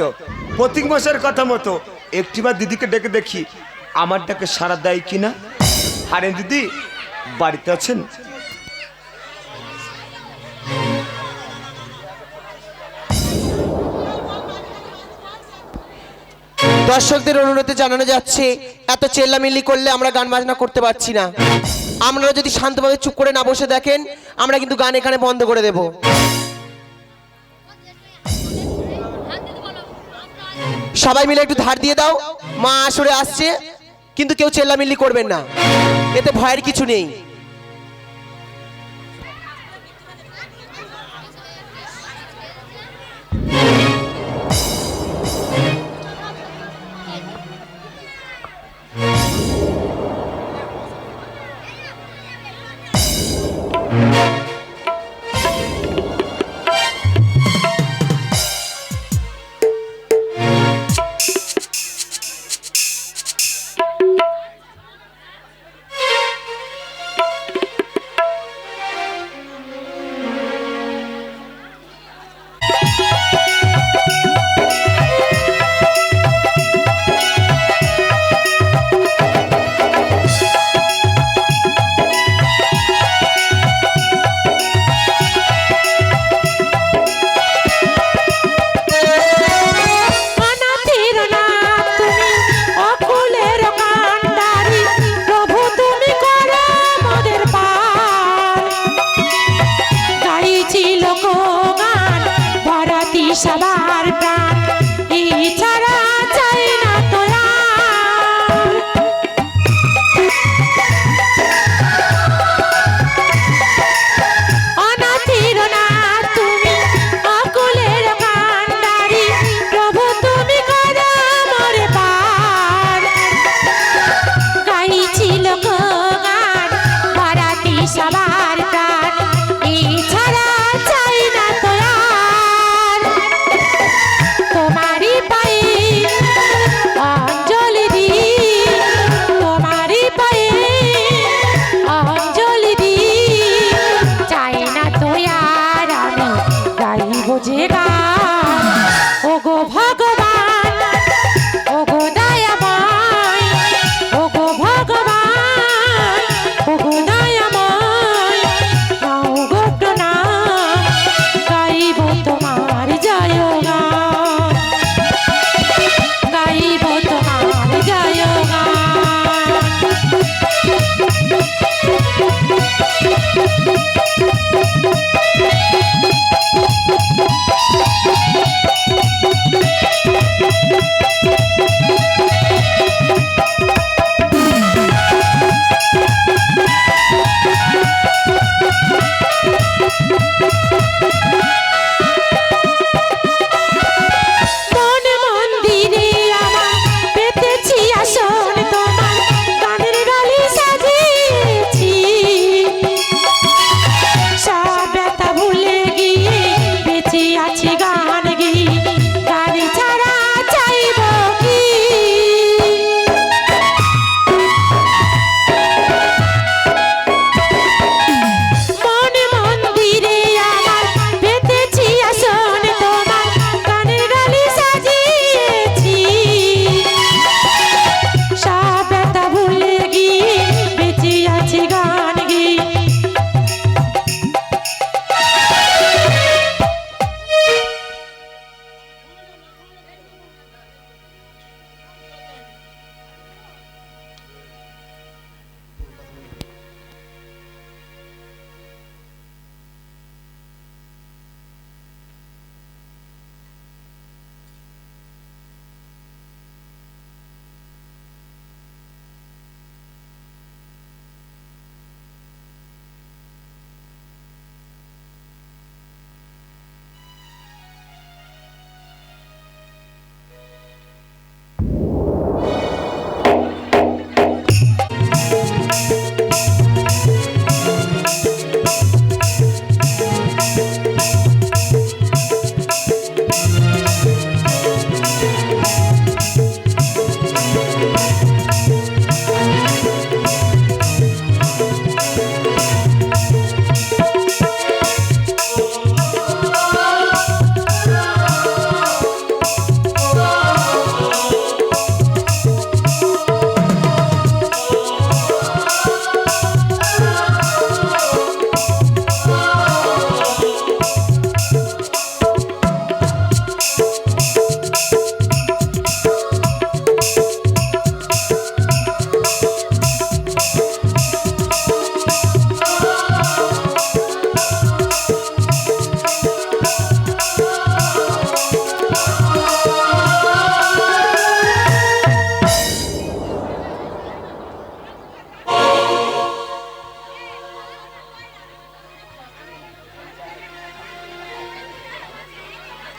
তো প্রতীক মাসের কথা মতো একটিবার দিদিকে ডেকে দেখি আমার ডাকে সাড়া দেয় কিনা। আরে দিদি বাড়িতে আছেন? দর্শকদের অনুরোধে জানানো যাচ্ছে, এত চেল্লামিল্লি করলে আমরা গান বাজনা করতে পারছি না। আপনারা যদি শান্তভাবে চুপ করে না বসে দেখেন, আমরা কিন্তু গান এখানে বন্ধ করে দেব। সবাই মিলে একটু ধার দিয়ে দাও, মা আসরে আসছে, কিন্তু কেউ চেল্লামিল্লি করবেন না, এতে ভয়ের কিছু নেই।